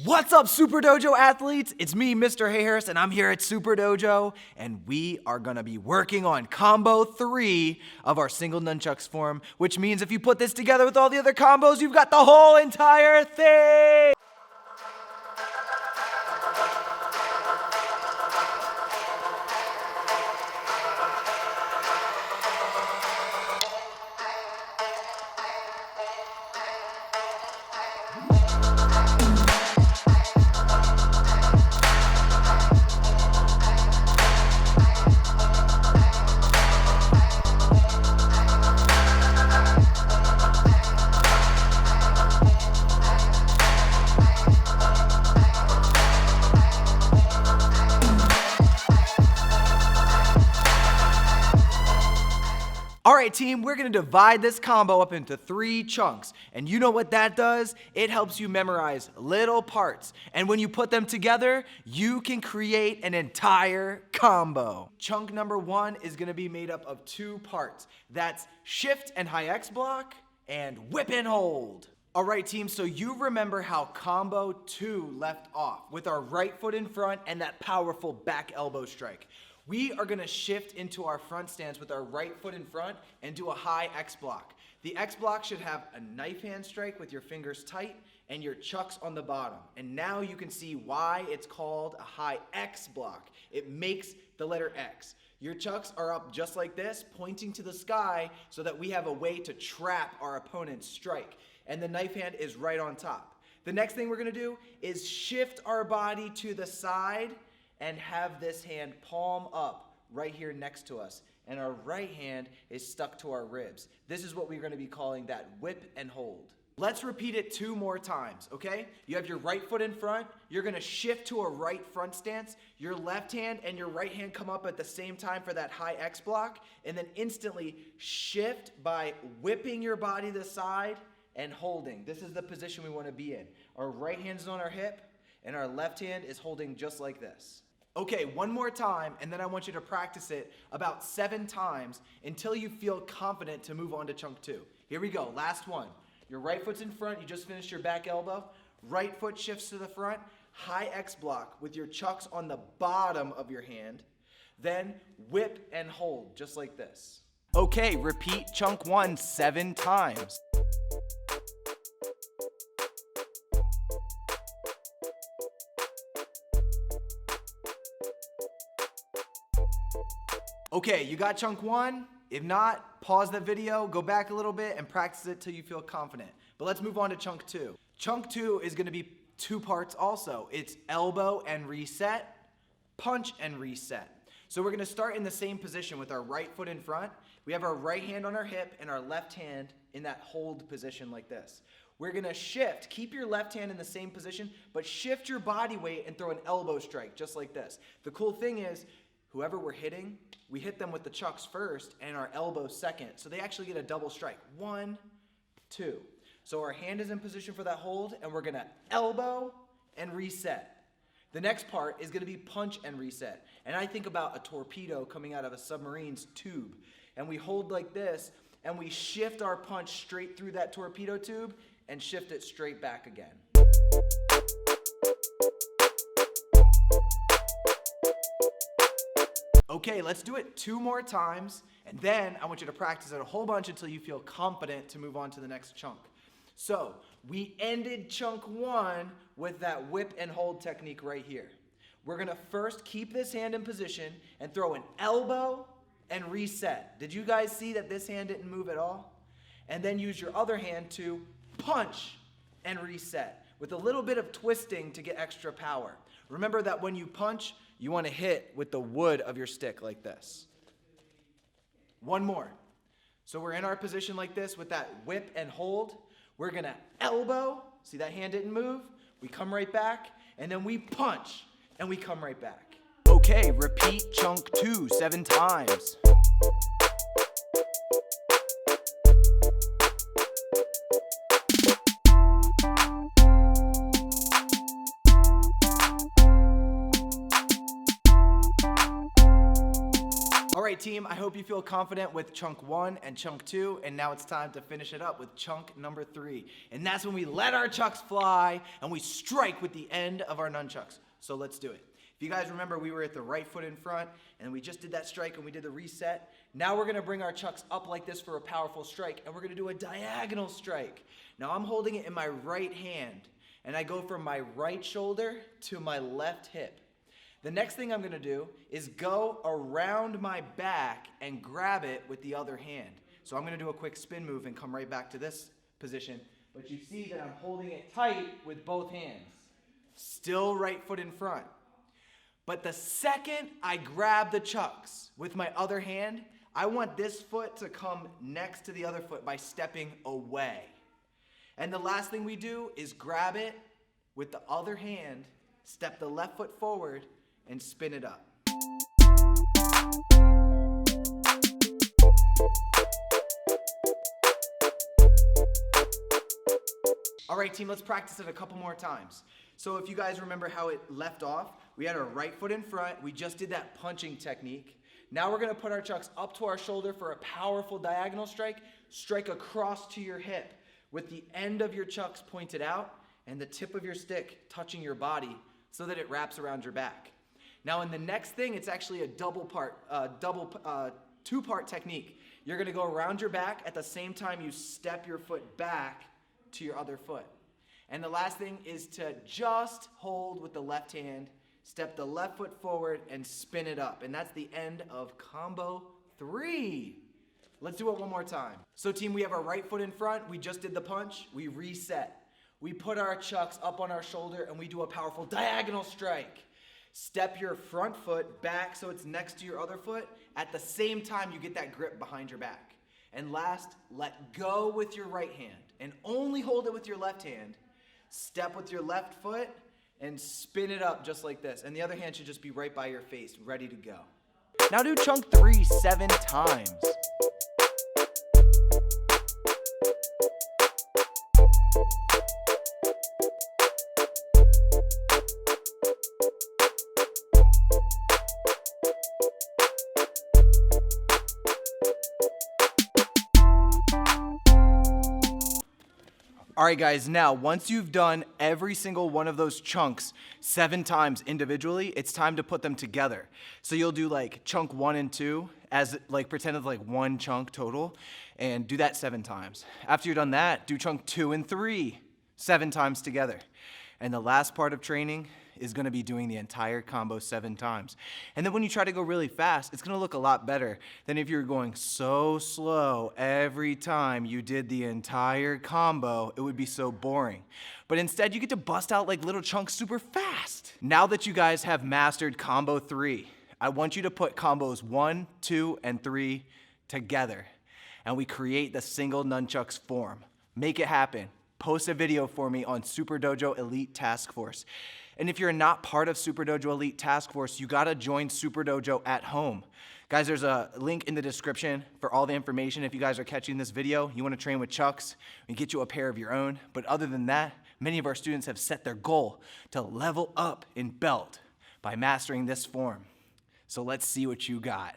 What's up, Superdojo athletes? It's me, Mr. Harris, and I'm here at Superdojo, and we are gonna be working on combo 3 of our single nunchucks form, which means if you put this together with all the other combos, you've got the whole entire thing! All right, team, we're gonna divide this combo up into 3 chunks. And you know what that does? It helps you memorize little parts. And when you put them together, you can create an entire combo. Chunk number 1 is gonna be made up of 2 parts. That's shift and high X block and whip and hold. All right, team, so you remember how combo 2 left off with our right foot in front and that powerful back elbow strike. We are gonna shift into our front stance with our right foot in front and do a high X block. The X block should have a knife hand strike with your fingers tight and your chucks on the bottom. And now you can see why it's called a high X block. It makes the letter X. Your chucks are up just like this, pointing to the sky so that we have a way to trap our opponent's strike. And the knife hand is right on top. The next thing we're gonna do is shift our body to the side and have this hand palm up right here next to us. And our right hand is stuck to our ribs. This is what we're gonna be calling that whip and hold. Let's repeat it 2 more times, okay? You have your right foot in front. You're gonna shift to a right front stance. Your left hand and your right hand come up at the same time for that high X block. And then instantly shift by whipping your body to the side and holding. This is the position we wanna be in. Our right hand is on our hip and our left hand is holding just like this. Okay, 1 more time, and then I want you to practice it about 7 times until you feel confident to move on to chunk 2. Here we go, last one. Your right foot's in front, you just finished your back elbow. Right foot shifts to the front, high X block with your chucks on the bottom of your hand. Then whip and hold, just like this. Okay, repeat chunk 1 7 times. Okay, you got chunk 1? If not, pause the video, go back a little bit, and practice it till you feel confident. But let's move on to chunk 2. Chunk 2 is gonna be 2 parts also. It's elbow and reset, punch and reset. So we're gonna start in the same position with our right foot in front. We have our right hand on our hip and our left hand in that hold position like this. We're gonna shift, keep your left hand in the same position, but shift your body weight and throw an elbow strike, just like this. The cool thing is, whoever we're hitting, we hit them with the chucks first and our elbow second. So they actually get a double strike. 1, 2. So our hand is in position for that hold and we're gonna elbow and reset. The next part is gonna be punch and reset. And I think about a torpedo coming out of a submarine's tube. And we hold like this and we shift our punch straight through that torpedo tube and shift it straight back again. Okay, let's do it 2 more times, and then I want you to practice it a whole bunch until you feel confident to move on to the next chunk. So, we ended chunk 1 with that whip and hold technique right here. We're gonna first keep this hand in position and throw an elbow and reset. Did you guys see that this hand didn't move at all? And then use your other hand to punch and reset with a little bit of twisting to get extra power. Remember that when you punch, you want to hit with the wood of your stick like this. 1 more. So we're in our position like this with that whip and hold. We're going to elbow. See, that hand didn't move. We come right back, and then we punch, and we come right back. Okay, repeat chunk 2 7 times. right, team, I hope you feel confident with chunk 1 and chunk 2, and now it's time to finish it up with chunk number 3. And that's when we let our chucks fly and we strike with the end of our nunchucks. So let's do it. If you guys remember, we were at the right foot in front, and we just did that strike and we did the reset. Now we're gonna bring our chucks up like this for a powerful strike, and we're gonna do a diagonal strike. Now I'm holding it in my right hand, and I go from my right shoulder to my left hip. The next thing I'm gonna do is go around my back and grab it with the other hand. So I'm gonna do a quick spin move and come right back to this position. But you see that I'm holding it tight with both hands. Still right foot in front. But the second I grab the chucks with my other hand, I want this foot to come next to the other foot by stepping away. And the last thing we do is grab it with the other hand, step the left foot forward, and spin it up. All right, team, let's practice it a couple more times. So if you guys remember how it left off, we had our right foot in front. We just did that punching technique. Now we're gonna put our chucks up to our shoulder for a powerful diagonal strike. Strike across to your hip with the end of your chucks pointed out and the tip of your stick touching your body so that it wraps around your back. Now in the next thing, it's actually a two-part technique. You're gonna go around your back at the same time you step your foot back to your other foot. And the last thing is to just hold with the left hand, step the left foot forward and spin it up. And that's the end of combo 3. Let's do it one more time. So team, we have our right foot in front. We just did the punch. We reset. We put our chucks up on our shoulder and we do a powerful diagonal strike. Step your front foot back so it's next to your other foot. At the same time, you get that grip behind your back. And last, let go with your right hand and only hold it with your left hand. Step with your left foot and spin it up just like this. And the other hand should just be right by your face, ready to go. Now do chunk 3 7 times. All right, guys, now once you've done every single one of those chunks 7 times individually, it's time to put them together. So you'll do like chunk 1 and 2 as like pretend it's like one chunk total and do that 7 times. After you've done that, do chunk 2 and 3 7 times together. And the last part of training is gonna be doing the entire combo 7 times. And then when you try to go really fast, it's gonna look a lot better than if you were going so slow every time you did the entire combo. It would be so boring. But instead, you get to bust out like little chunks super fast. Now that you guys have mastered combo 3, I want you to put combos 1, 2, and 3 together. And we create the single nunchucks form. Make it happen. Post a video for me on Superdojo Elite Task Force. And if you're not part of Superdojo Elite Task Force, you gotta join Superdojo at home. Guys, there's a link in the description for all the information. If you guys are catching this video, you wanna train with chucks, we can get you a pair of your own. But other than that, many of our students have set their goal to level up in belt by mastering this form. So let's see what you got.